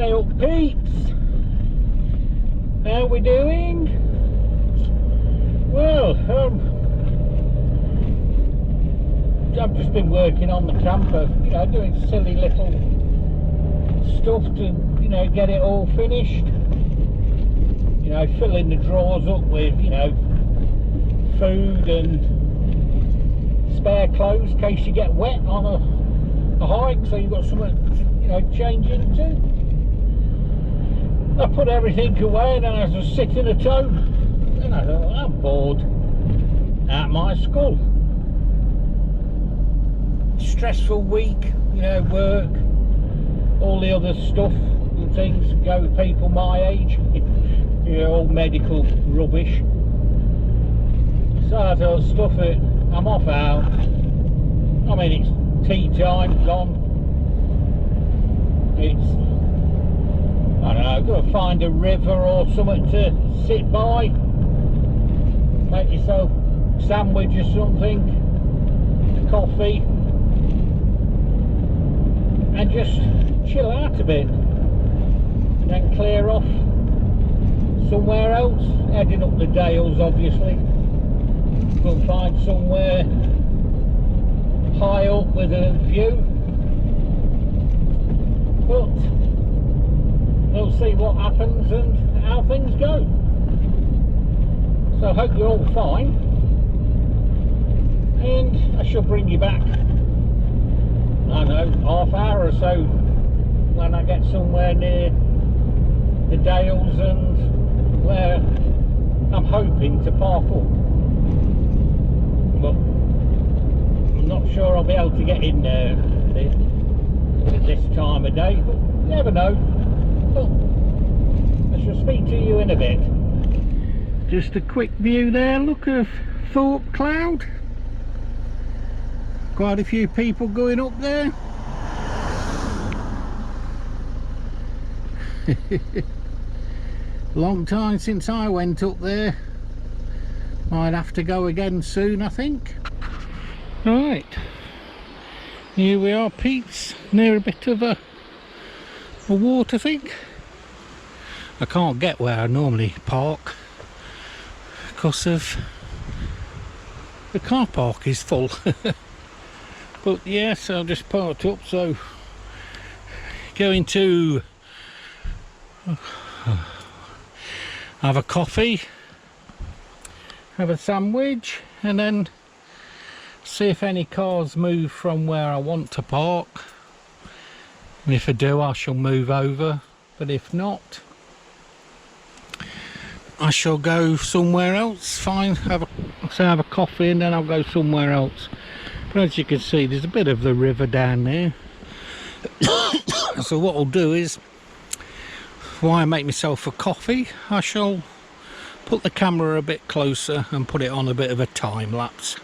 Hey up peeps, how we doing? Well, I've just been working on the camper, you know, doing silly little stuff to, you know, get it all finished. You know, filling the drawers up with, you know, food and spare clothes in case you get wet on a hike, so you've got something to, you know, change into. I put everything away and then I was sitting at home and I thought, I'm bored out my skull. Stressful week, you know, work, all the other stuff and things go with people my age, you know, all medical rubbish. So I thought, stuff it, I'm off out. I mean, it's tea time, gone. It's, I don't know, go and find a river or something to sit by, make yourself a sandwich or something, a coffee, and just chill out a bit, and then clear off somewhere else, heading up the Dales obviously. Go and find somewhere high up with a view, but we'll see what happens and how things go. So I hope you're all fine, and I shall bring you back, I don't know, half hour or so when I get somewhere near the Dales and where I'm hoping to park up. But I'm not sure I'll be able to get in there at this time of day, but you never know. Well, I shall speak to you in a bit. Just a quick view there, look of Thorpe Cloud. Quite a few people going up there. Long time since I went up there. Might have to go again soon, I think. Right, here we are peeps, near a bit of a water thing. I can't get where I normally park because of the car park is full. But yes, I've just parked up, so going to have a coffee, have a sandwich, and then see if any cars move from where I want to park. And if I do, I shall move over, but if not, I shall go somewhere else. Fine, have a coffee and then I'll go somewhere else. But as you can see, there's a bit of the river down there. So what I'll do is, while I make myself a coffee, I shall put the camera a bit closer and put it on a bit of a time lapse.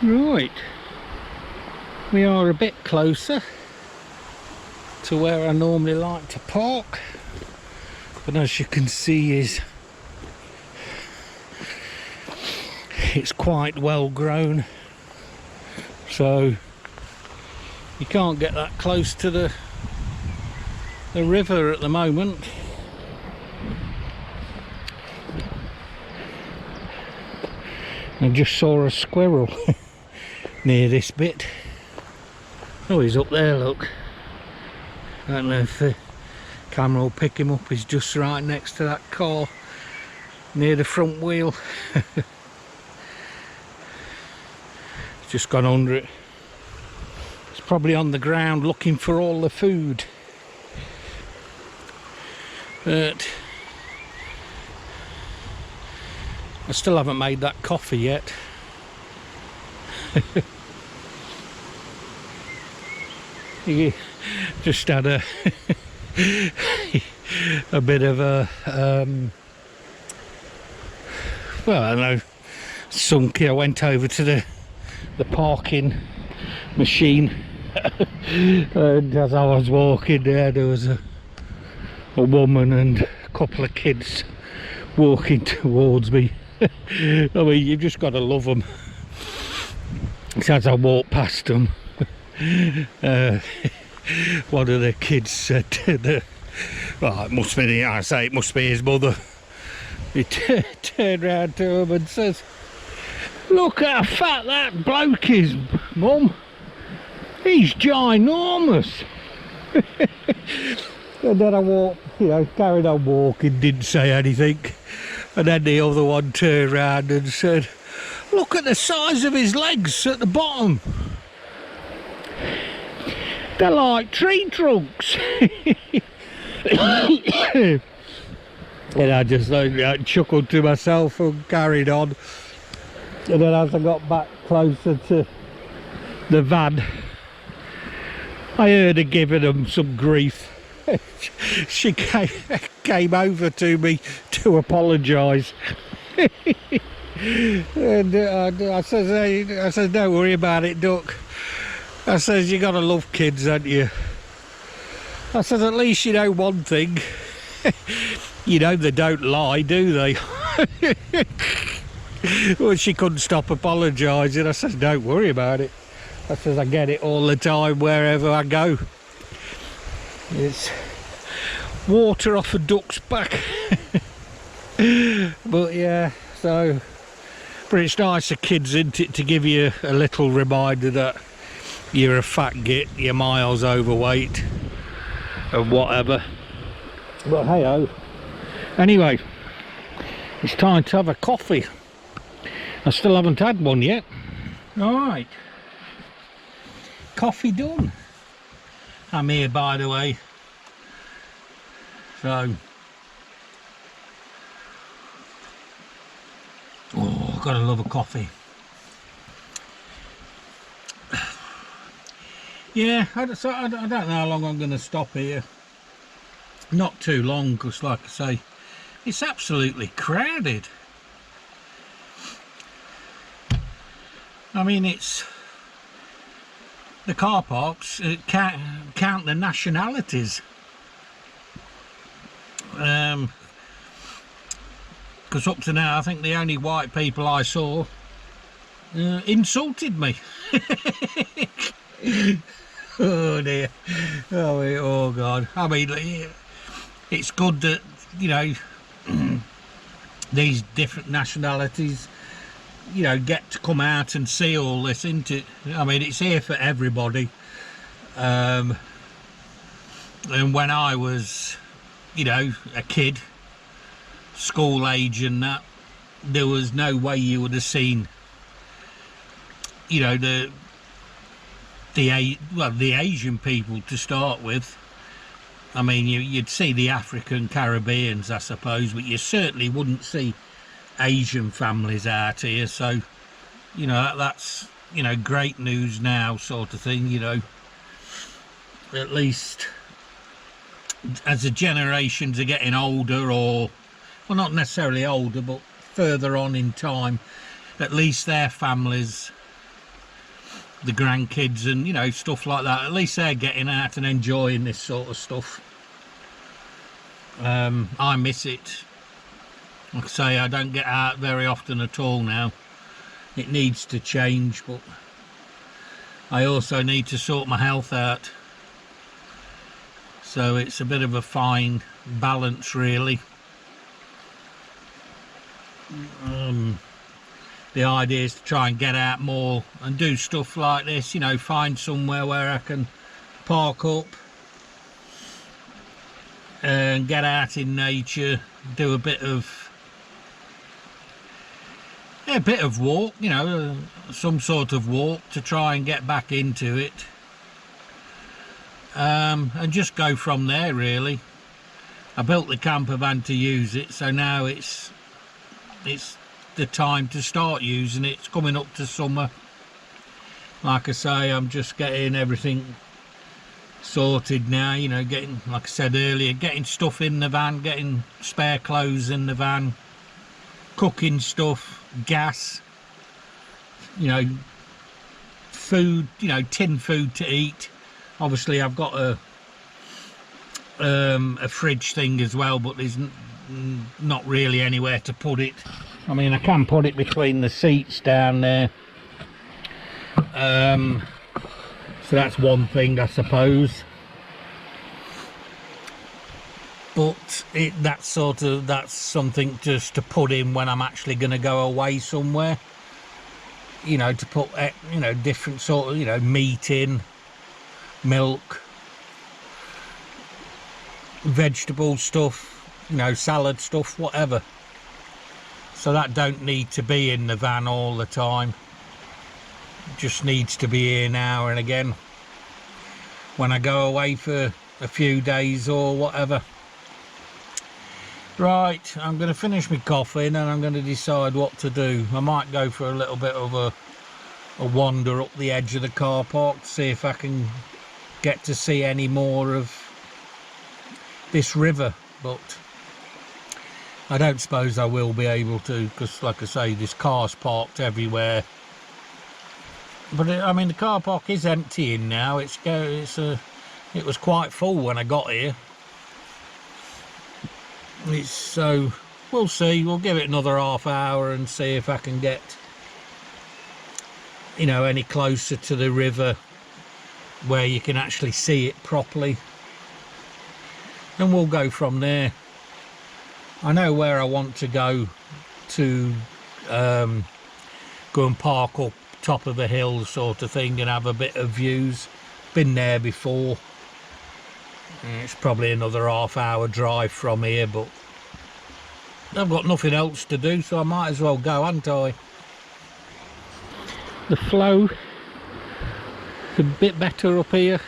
Right, we are a bit closer to where I normally like to park, but as you can see it's quite well grown, so you can't get that close to the river at the moment. I just saw a squirrel near this bit. Oh, he's up there, look. I don't know if the camera will pick him up. He's just right next to that car near the front wheel. Just gone under it. It's probably on the ground looking for all the food. But I still haven't made that coffee yet. he just had a a bit of a well, I don't know, sunky. I went over to the parking machine and as I was walking there was a woman and a couple of kids walking towards me. I mean, you've just got to love them. So as I walked past them, one of the kids said to the, well, it must be, I say it must be his mother. He turned round to him and says, "Look how fat that bloke is, Mum. He's ginormous." And then I walked, you know, carried on walking, didn't say anything. And then the other one turned round and said, "Look at the size of his legs at the bottom. They're like tree trunks." And I just chuckled to myself and carried on. And then as I got back closer to the van, I heard her giving them some grief. She came over to me to apologise. And I says, "Don't worry about it, Duck." I says, "You got to love kids, haven't you?" I says, "At least you know one thing. You know they don't lie, do they?" Well, she couldn't stop apologising. I says, "Don't worry about it." I says, "I get it all the time wherever I go. It's water off a duck's back." But yeah, so, but it's nice for kids, isn't it, to give you a little reminder that you're a fat git, you're miles overweight and whatever. But hey ho. Anyway, it's time to have a coffee. I still haven't had one yet. Alright, coffee done. I'm here, by the way, so oh, gotta love a coffee. Yeah, I don't know how long I'm going to stop here. Not too long, because like I say, it's absolutely crowded. I mean, it's the car parks, count the nationalities. Because up to now, I think the only white people I saw insulted me. Oh dear. Oh God. I mean, it's good that, you know, these different nationalities, you know, get to come out and see all this, isn't it? I mean, it's here for everybody. And when I was, you know, a kid, school age and that, there was no way you would have seen, you know, the Asian people to start with. I mean, you'd see the African Caribbeans, I suppose, but you certainly wouldn't see Asian families out here. So, you know, that's, you know, great news now, sort of thing, you know. At least as the generations are getting older, or, well, not necessarily older, but further on in time, at least their families, the grandkids and, you know, stuff like that, at least they're getting out and enjoying this sort of stuff. I miss it. Like I say, I don't get out very often at all now. It needs to change, but I also need to sort my health out. So it's a bit of a fine balance, really. The idea is to try and get out more and do stuff like this, you know, find somewhere where I can park up and get out in nature, do a bit of walk, you know, some sort of walk to try and get back into it, and just go from there, really. I built the camper van to use it, so now it's the time to start using it. It's coming up to summer. Like I say, I'm just getting everything sorted now, you know, getting, like I said earlier, getting stuff in the van, getting spare clothes in the van, cooking stuff, gas, you know, food, you know, tin food to eat. Obviously I've got a fridge thing as well, but there's not really anywhere to put it. I mean, I can put it between the seats down there, so that's one thing, I suppose. But that's something just to put in when I'm actually going to go away somewhere, you know, to put, you know, different sort of, you know, meat in, milk, vegetable stuff, you know, salad stuff, whatever. So that don't need to be in the van all the time. It just needs to be here now and again when I go away for a few days or whatever. Right, I'm going to finish my coffee and I'm going to decide what to do. I might go for a little bit of a wander up the edge of the car park to see if I can get to see any more of this river, but I don't suppose I will be able to, because like I say, there's cars parked everywhere. But I mean, the car park is emptying now. It was quite full when I got here. So we'll see. We'll give it another half hour and see if I can get, you know, any closer to the river where you can actually see it properly, and we'll go from there. I know where I want to go and park up top of the hill sort of thing and have a bit of views. Been there before. It's probably another half-hour drive from here, but I've got nothing else to do, so I might as well go, haven't I? The flow is a bit better up here.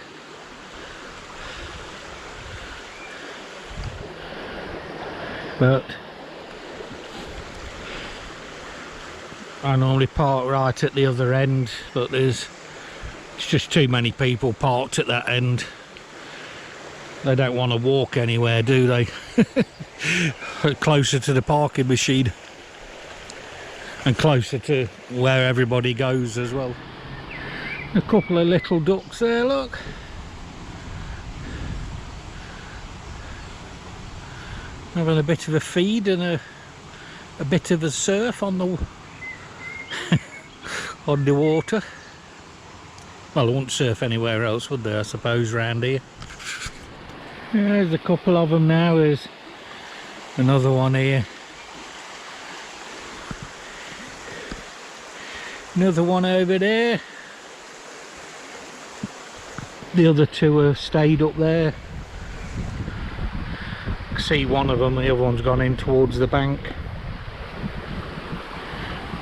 But I normally park right at the other end, but it's just too many people parked at that end. They don't want to walk anywhere, do they? Closer to the parking machine and closer to where everybody goes as well. A couple of little ducks there, look. Having a bit of a feed and a bit of a surf on the on the water. Well, they wouldn't surf anywhere else, would they, I suppose, round here. Yeah, there's a couple of them now. There's another one here. Another one over there. The other two have stayed up there. See one of them, the other one's gone in towards the bank.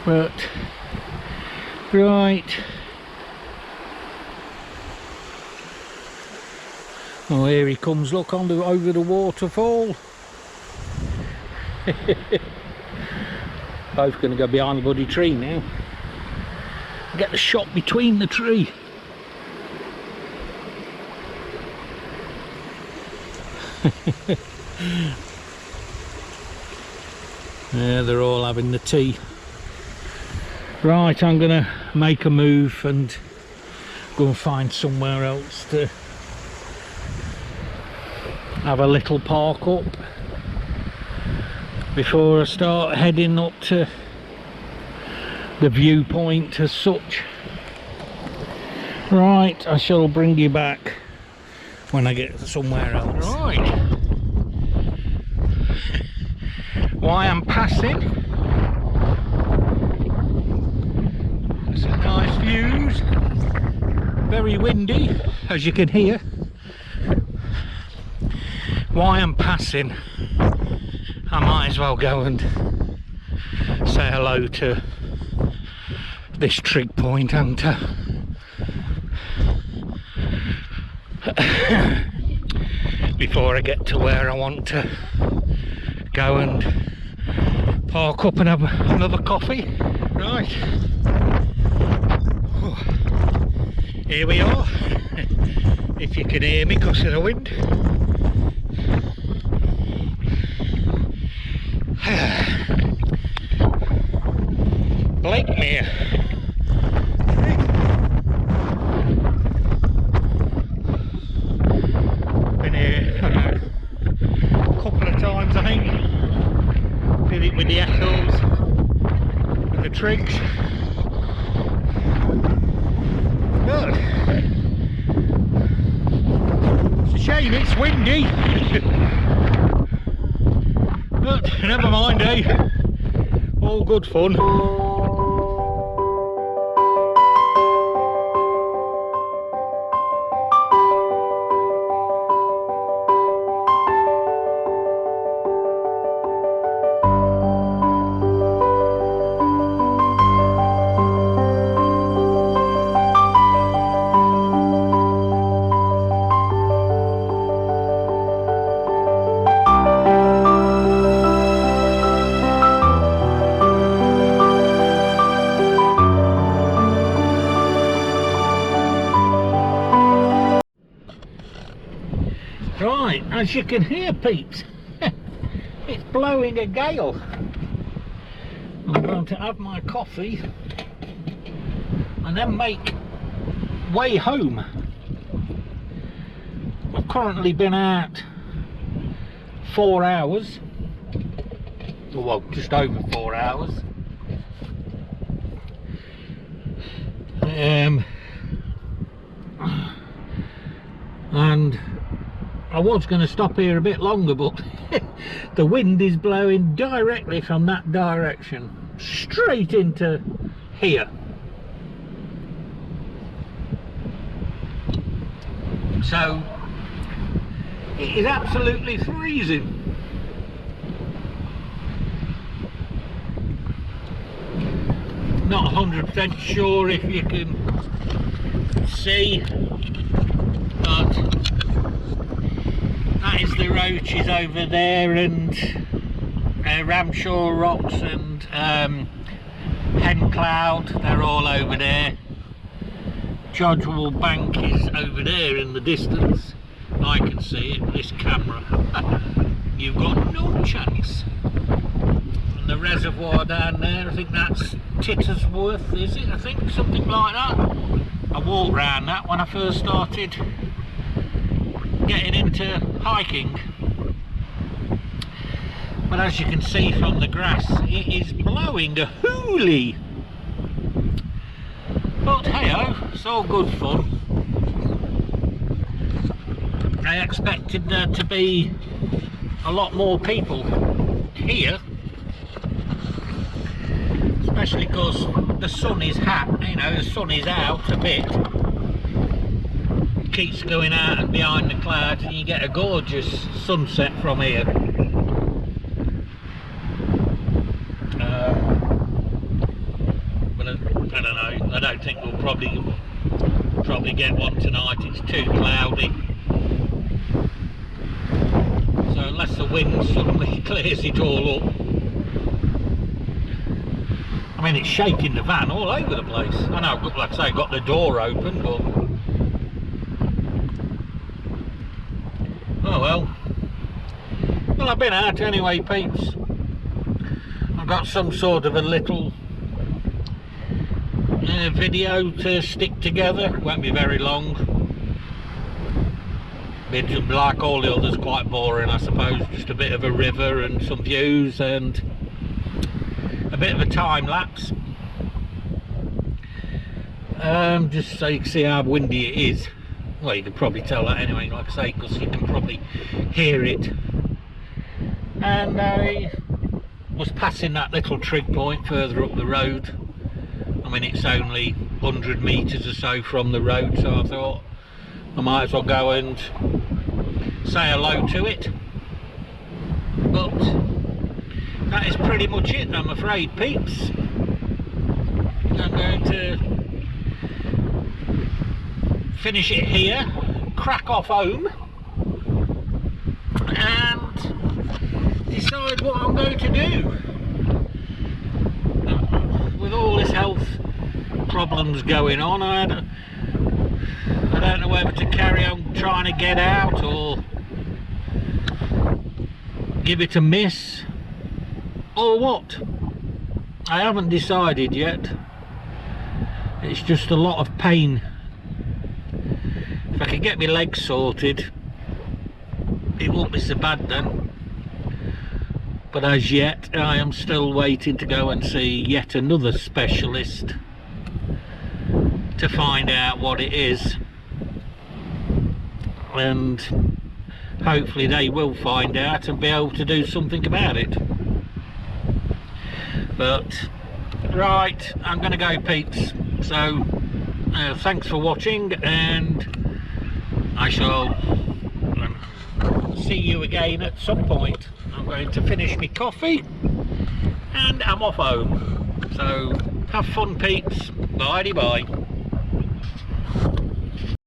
But right, oh, here he comes, look, over the waterfall. Both going to go behind the bloody tree now. Get the shot between the tree. Yeah, they're all having the tea. Right, I'm gonna make a move and go and find somewhere else to have a little park up before I start heading up to the viewpoint as such. Right, I shall bring you back when I get somewhere else. Right. Why I'm passing. Some nice views. Very windy, as you can hear. While I'm passing, I might as well go and say hello to this trig point, haven't I? Before I get to where I want to go and park up and have another coffee. Right, here we are. if you can hear me because of the wind. Blakemere. Been here, I don't know, a couple of times I think. Did it with the echoes, with the trigs. Good. It's a shame it's windy. But never mind, eh? All good fun. Right, as you can hear, peeps, it's blowing a gale. I'm going to have my coffee and then make way home. I've currently been out 4 hours, well, just over 4 hours. And I was going to stop here a bit longer, but the wind is blowing directly from that direction straight into here. So it is absolutely freezing. Not 100% sure if you can see, but that is the Roaches over there, and Ramshaw Rocks and Pencloud, they're all over there. Jodwell Bank is over there in the distance. I can see it with this camera. You've got no chance. And the reservoir down there, I think that's Tittersworth, is it? I think something like that. I walked round that when I first started getting into hiking, but as you can see from the grass, it is blowing a hoolie. But hey ho, it's all good fun. I expected there to be a lot more people here, especially because the sun is the sun is out a bit. Keeps going out and behind the clouds, and you get a gorgeous sunset from here. But I don't know, I don't think we'll probably get one tonight. It's too cloudy, so unless the wind suddenly clears it all up. I mean, it's shaking the van all over the place. I know, like I say, got the door open, but oh well. Well, I've been out anyway, peeps. I've got some sort of a little video to stick together. Won't be very long. Bit like all the others, quite boring, I suppose. Just a bit of a river and some views and a bit of a time lapse. Just so you can see how windy it is. Well, you can probably tell that anyway, like I say, because you can probably hear it. And I was passing that little trig point further up the road. I mean, it's only 100 metres or so from the road, so I thought I might as well go and say hello to it. But that is pretty much it, I'm afraid, peeps. I'm going to finish it here, crack off home, and decide what I'm going to do. With all this health problems going on, I don't know whether to carry on trying to get out or give it a miss or what. I haven't decided yet. It's just a lot of pain. If I could get my legs sorted, it won't be so bad then. But as yet, I am still waiting to go and see yet another specialist to find out what it is. And hopefully they will find out and be able to do something about it. But right, I'm going to go, peeps. So thanks for watching, and I shall see you again at some point. I'm going to finish my coffee and I'm off home. So have fun, peeps. Bye bye.